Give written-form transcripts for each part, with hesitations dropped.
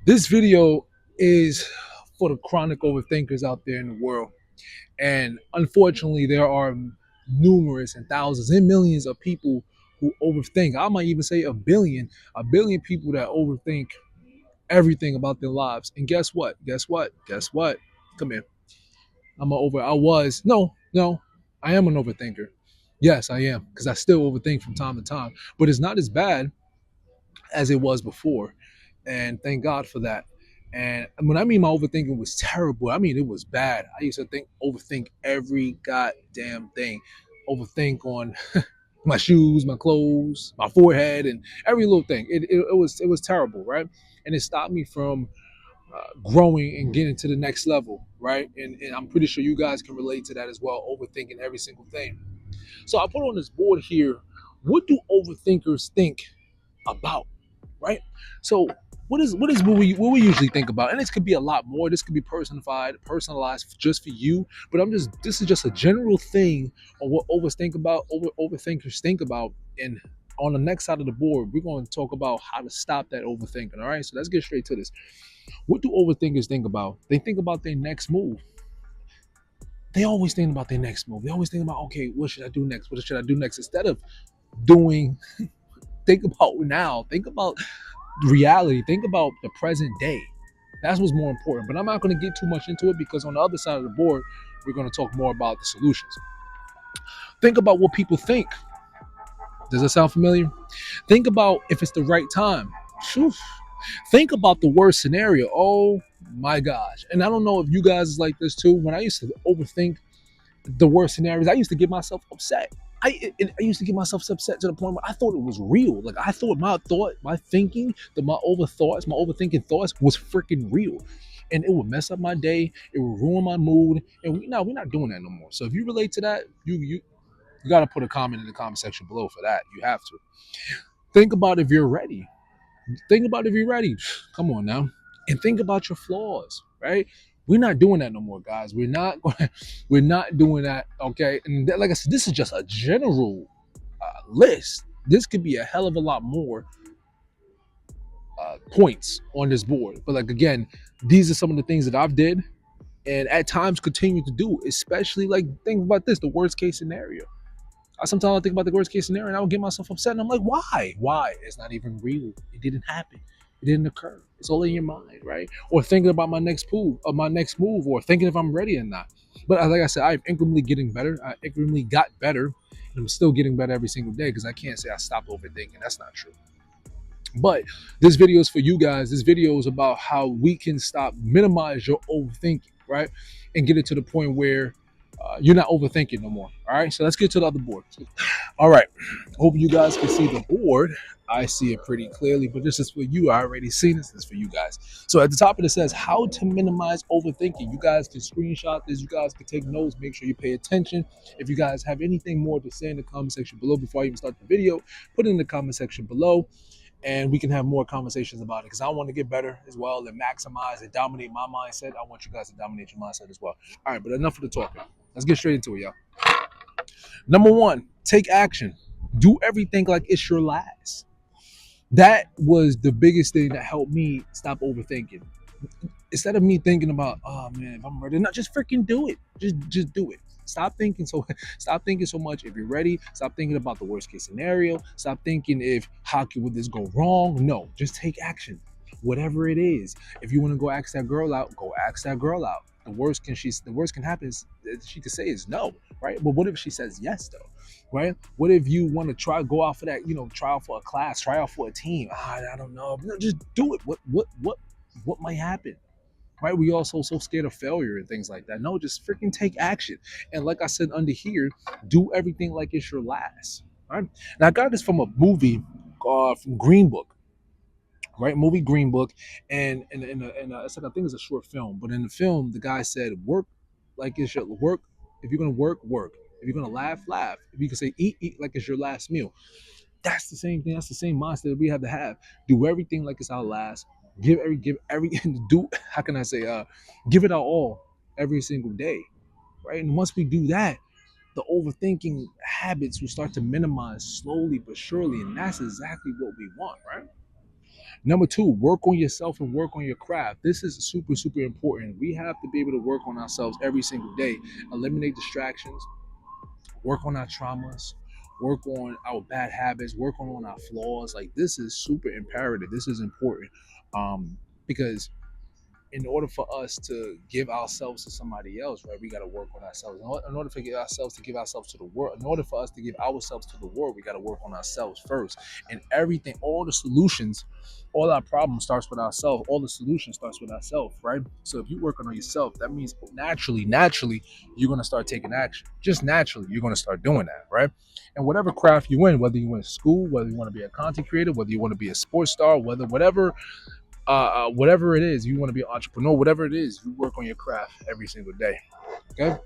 This video is for the chronic overthinkers out there in the world. And unfortunately, there are numerous and thousands and millions of people who overthink. I might even say a billion people that overthink everything about their lives. And guess what? Guess what? Guess what? Come here. I was, no, I am an overthinker. Yes, I am, because I still overthink from time to time. But it's not as bad as it was before. And thank God for that. And when I mean my overthinking was terrible, I mean it was bad. I used to overthink every goddamn thing. Overthink on my shoes, my clothes, my forehead, and every little thing. It was terrible, right? And it stopped me from growing and getting to the next level, right? And I'm pretty sure you guys can relate to that as well, overthinking every single thing. So I put on this board here. What do overthinkers think about, right? So what we usually think about, and this could be a lot more. This could be personalized just for you. But this is just a general thing on what overthinkers think about. And on the next side of the board, we're going to talk about how to stop that overthinking. All right, so let's get straight to this. What do overthinkers think about? They think about their next move. They always think about their next move. They always think about, okay, what should I do next? What should I do next? Instead of doing, think about now. Think about reality. Think about the present day. That's what's more important. But I'm not going to get too much into it because on the other side of the board, we're going to talk more about the solutions. Think about what people think. Does that sound familiar? Think about if it's the right time. Whew. Think about the worst scenario. Oh my gosh. And I don't know if you guys is like this too. When I used to overthink the worst scenarios, I used to get myself upset. I used to get myself upset to the point where I thought it was real. Like I thought my thinking, my overthinking thoughts was freaking real. And it would mess up my day. It would ruin my mood. And we're not doing that no more. So if you relate to that, you got to put a comment in the comment section below for that. You have to think about if you're ready. Think about if you're ready. Come on now, and think about your flaws. Right? We're not doing that no more, guys. We're not doing that. Okay, and like I said, this is just a general list. This could be a hell of a lot more points on this board. But like again, these are some of the things that I've did, and at times continue to do. Especially like think about this: the worst case scenario. Sometimes I think about the worst case scenario and I would get myself upset. And I'm like, why? Why? It's not even real. It didn't happen. It didn't occur. It's all in your mind, right? Or thinking about my next move, or thinking if I'm ready or not. But like I said, I'm incrementally getting better. I incrementally got better. And I'm still getting better every single day because I can't say I stopped overthinking. That's not true. But this video is for you guys. This video is about how we can minimize your overthinking, right? And get it to the point where you're not overthinking no more. All right, so let's get to the other board. All right, hope you guys can see the board. I see it pretty clearly, but this is for you. I already seen this. This is for you guys. So at the top of it says how to minimize overthinking. You guys can screenshot this. You guys can take notes. Make sure you pay attention. If you guys have anything more to say in the comment section below before I even start the video, put it in the comment section below and we can have more conversations about it because I want to get better as well and maximize and dominate my mindset. I want you guys to dominate your mindset as well. All right, but enough of the talking. Let's get straight into it, y'all. Number one, take action. Do everything like it's your last. That was the biggest thing that helped me stop overthinking. Instead of me thinking about, oh man, if I'm ready, not just freaking do it. Just do it. Stop thinking so much if you're ready. Stop thinking about the worst case scenario. Stop thinking if would this go wrong? No, just take action. Whatever it is. If you want to go ask that girl out, go ask that girl out. The worst can happen is she could say is no, right? But what if she says yes though? Right? What if you want to go out for that, try out for a class, try out for a team? I don't know. No, just do it. What might happen? Right? We also so scared of failure and things like that. No, just freaking take action. And like I said under here, do everything like it's your last. Right? Now I got this from a movie from Green Book, right? Movie Green Book, and it's like I think it's a short film, but in the film the guy said, "Work like it's your work. If you're gonna work, work. If you're gonna laugh, laugh. If you can say eat, eat like it's your last meal." That's the same thing. That's the same mindset that we have to have. Do everything like it's our last. Give every do. How can I say? Give it our all every single day, right? And once we do that, the overthinking habits will start to minimize slowly but surely, and that's exactly what we want, right? Number two, work on yourself and work on your craft. This is super, super important. We have to be able to work on ourselves every single day, eliminate distractions, work on our traumas, work on our bad habits, work on our flaws. Like, this is super imperative. This is important, because in order for us to give ourselves to somebody else, right, we got to work on ourselves. In order for ourselves to give ourselves to the world, in order for us to give ourselves to the world, we got to work on ourselves first. And everything, all the solutions, all our problems starts with ourselves. All the solution starts with ourselves, right? So if you're working on yourself, that means naturally, you're gonna start taking action. Just naturally, you're gonna start doing that, right? And whatever craft you in, whether you in school, whether you want to be a content creator, whether you want to be a sports star, whatever it is, you want to be an entrepreneur, whatever it is, you work on your craft every single day. Okay,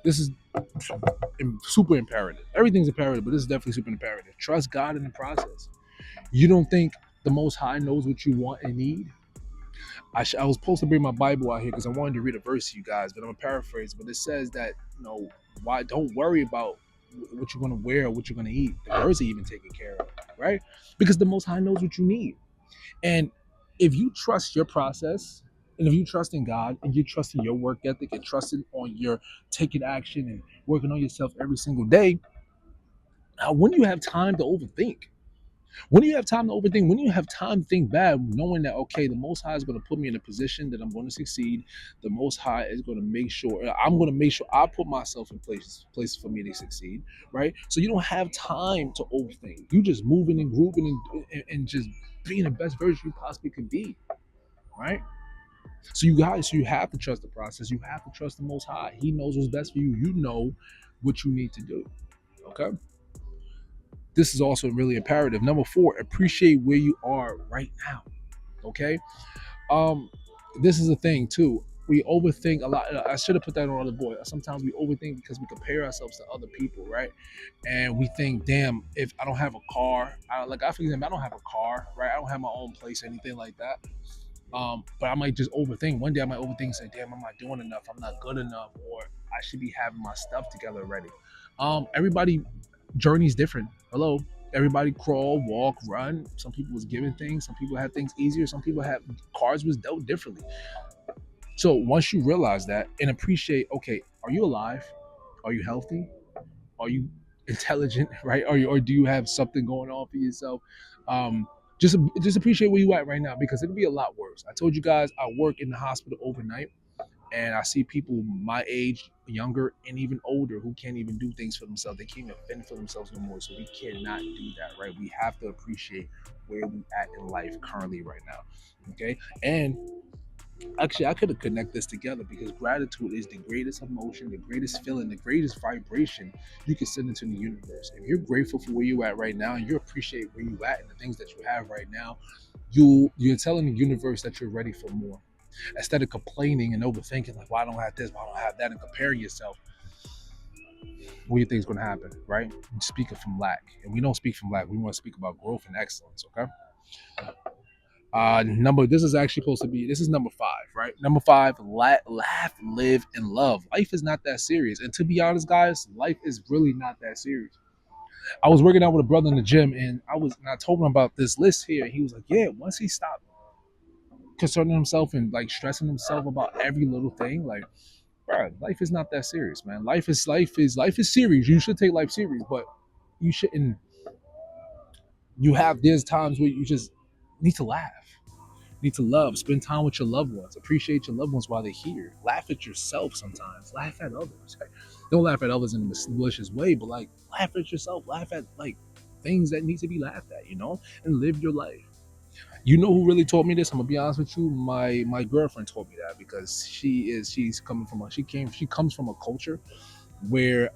this is super imperative. Everything's imperative, but this is definitely super imperative. Trust God in the process. You don't think the Most High knows what you want and need? I was supposed to bring my Bible out here because I wanted to read a verse to you guys, but I'm gonna paraphrase. But it says that, why don't worry about what you're gonna wear or what you're gonna eat. The birds are even taken care of, right? Because the Most High knows what you need. And if you trust your process, and if you trust in God, and you trust in your work ethic, and trusting on your taking action and working on yourself every single day, when do you have time to overthink? When do you have time to overthink? When do you have time to think bad, knowing that, okay, the Most High is going to put me in a position that I'm going to succeed. The Most High is going to make sure I'm going to make sure I put myself in places for me to succeed, right? So you don't have time to overthink. You just moving and grooving and just being the best version you possibly could be, right? So you have to trust the process. You have to trust the Most High. He knows what's best for you. You know what you need to do. Okay. This is also really imperative. Number four, appreciate where you are right now. Okay. Um, this is a thing too. We overthink a lot. I should have put that on the board. Sometimes we overthink because we compare ourselves to other people, right? And we think, damn, if I don't have a car, for example, I don't have a car, right? I don't have my own place, anything like that. But I might just overthink. One day I might overthink and say, damn, I'm not doing enough. I'm not good enough. Or I should be having my stuff together already. Everybody journey's different. Hello. Everybody crawl, walk, run. Some people was given things. Some people had things easier. Some people had cards was dealt differently. So once you realize that and appreciate, okay, are you alive? Are you healthy? Are you intelligent? Right? Or do you have something going on for yourself? Um, just appreciate where you at right now, because it could be a lot worse. I told you guys I work in the hospital overnight, and I see people my age, younger, and even older who can't even do things for themselves. They can't even fend for themselves no more. So we cannot do that, right? We have to appreciate where we at in life currently right now. Okay. And actually, I could have connected this together, because gratitude is the greatest emotion, the greatest feeling, the greatest vibration you can send into the universe. If you're grateful for where you at right now, and you appreciate where you at and the things that you have right now, you're telling the universe that you're ready for more. Instead of complaining and overthinking, like, why I don't have this, why I don't have that, and comparing yourself, what do you think is going to happen, right? You speak from lack, and we don't speak from lack. We want to speak about growth and excellence. Okay. This is actually supposed to be, this is number five, right? Number five, laugh, live, and love. Life is not that serious. And to be honest, guys, life is really not that serious. I was working out with a brother in the gym, and I told him about this list here, and he was like, yeah, once he stopped concerning himself and like stressing himself about every little thing, like, bro, life is not that serious, man. Life is serious. You should take life serious, but you shouldn't. There's times where you just need to laugh, need to love, spend time with your loved ones, appreciate your loved ones while they're here. Laugh at yourself sometimes, laugh at others. Right? Don't laugh at others in a malicious way, but like, laugh at yourself, laugh at like things that need to be laughed at, and live your life. You know who really taught me this? I'm gonna be honest with you. My girlfriend taught me that, because she comes from a culture where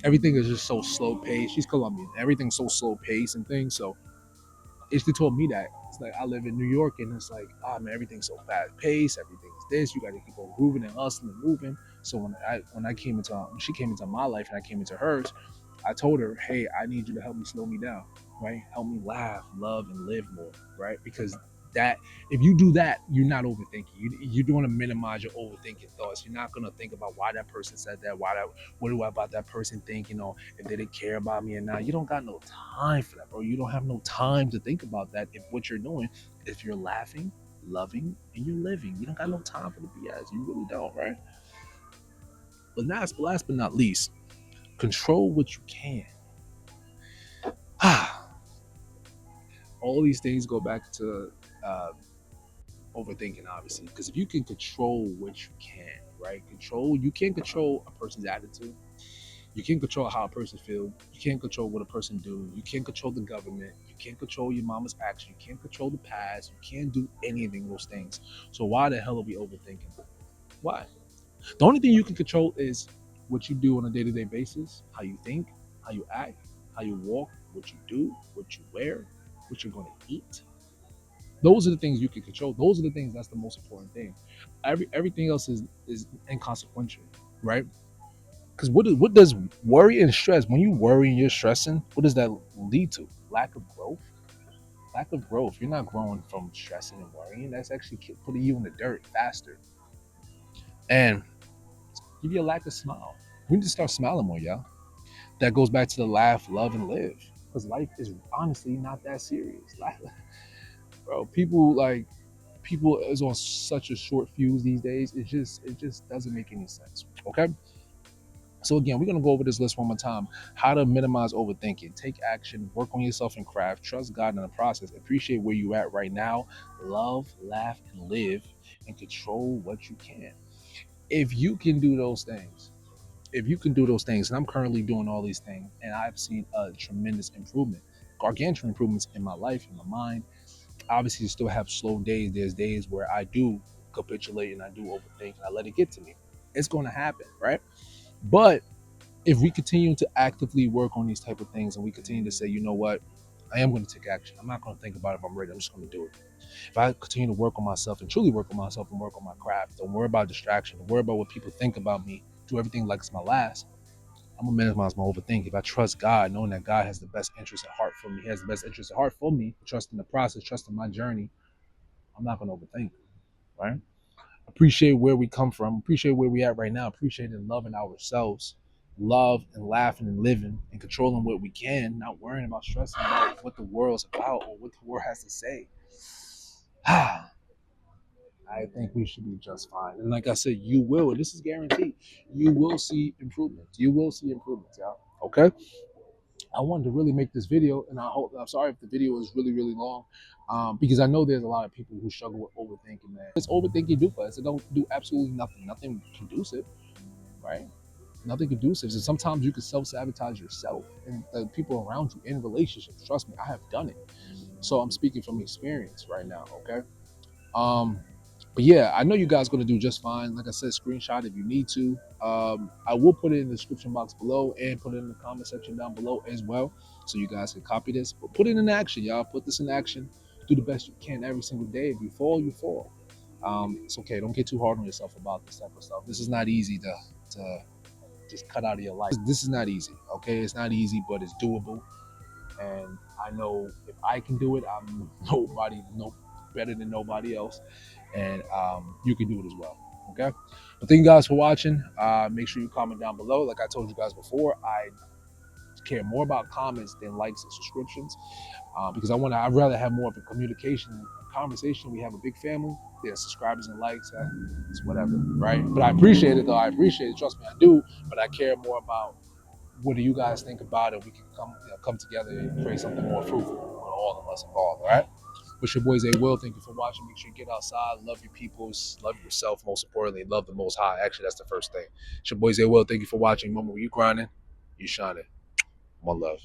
everything is just so slow paced. She's Colombian. Everything's so slow paced and things. So she told me that. It's like, I live in New York, and it's like, man, everything's so fast paced. Everything's this. You got to keep on moving and hustling and moving. So when she came into my life and I came into hers, I told her, hey, I need you to help me slow me down, right? Help me laugh, love, and live more, right? Because That if you do that, you're not overthinking. You're going to minimize your overthinking thoughts. You're not going to think about why that person said that, what do I about that person think, if they didn't care about me or not. You don't got no time for that, bro. You don't have no time to think about that if what you're doing, if you're laughing, loving, and you're living. You don't got no time for the BS. You really don't, right? But last but not least, control what you can. All these things go back to uh, overthinking, obviously, because if you can control what you can, right? You can't control a person's attitude. You can't control how a person feels. You can't control what a person do. You can't control the government. You can't control your mama's action. You can't control the past. You can't do anything of those things. So why the hell are we overthinking? Why? The only thing you can control is what you do on a day-to-day basis, how you think, how you act, how you walk, what you do, what you wear, what you're going to eat. Those are the things you can control. Those are the things that's the most important thing. Everything else is inconsequential, right? Because what does worry and stress? When you worry and you're stressing, what does that lead to? Lack of growth. Lack of growth. You're not growing from stressing and worrying. That's actually putting you in the dirt faster. And give you a lack of smile. We need to start smiling more, y'all. That goes back to the laugh, love, and live. Because life is honestly not that serious. Bro, people is on such a short fuse these days. It just doesn't make any sense. Okay. So again, we're gonna go over this list one more time. How to minimize overthinking. Take action, work on yourself and craft, trust God in the process, appreciate where you at right now, love, laugh, and live, and control what you can. If you can do those things, and I'm currently doing all these things, and I've seen a tremendous improvement, gargantuan improvements in my life, in my mind. Obviously, you still have slow days. There's days where I do capitulate and I do overthink and I let it get to me. It's going to happen, right? But if we continue to actively work on these type of things and we continue to say, you know what, I am going to take action. I'm not going to think about it if I'm ready. I'm just going to do it. If I continue to work on myself and truly work on myself and work on my craft, don't worry about distraction, don't worry about what people think about me, do everything like it's my last, I'm gonna minimize my overthink. If I trust God, knowing that God has the best interest at heart for me, He has the best interest at heart for me, trusting the process, trusting my journey, I'm not gonna overthink, right? Appreciate where we come from, appreciate where we at right now, appreciate and loving ourselves, love and laughing and living and controlling what we can, not worrying about stressing about what the world's about or what the world has to say. I think we should be just fine. And like I said, you will, and this is guaranteed, you will see improvements. You will see improvements, y'all. Okay? I wanted to really make this video, and I'm sorry if the video is really, really long, because I know there's a lot of people who struggle with overthinking, man. It's overthinking do for us. It don't do absolutely nothing conducive, right? Nothing conducive. And sometimes you can self-sabotage yourself and the people around you in relationships. Trust me, I have done it. So I'm speaking from experience right now, okay? Um, but yeah, I know you guys are going to do just fine. Like I said, screenshot if you need to. I will put it in the description box below and put it in the comment section down below as well, so you guys can copy this. But put it in action, y'all. Put this in action. Do the best you can every single day. If you fall, you fall. It's okay. Don't get too hard on yourself about this type of stuff. This is not easy to just cut out of your life. This is not easy. Okay, it's not easy, but it's doable. And I know if I can do it, I'm nobody no better than nobody else, and you can do it as well. Okay, but thank you guys for watching. Make sure you comment down below. Like I told you guys before, I care more about comments than likes and subscriptions, because I'd rather have more of a communication, a conversation. We have a big family. There's subscribers and likes. It's whatever, right? But I appreciate it though. I appreciate it. Trust me, I do. But I care more about what do you guys think about it? We can come together and create something more fruitful for all of us involved. All right. With your boys, Will. Thank you for watching. Make sure you get outside, love your peoples, love yourself, most importantly, love the Most High. Actually, that's the first thing. It's your boys, Will. Thank you for watching. Remember, when you grinding, you shining. One love.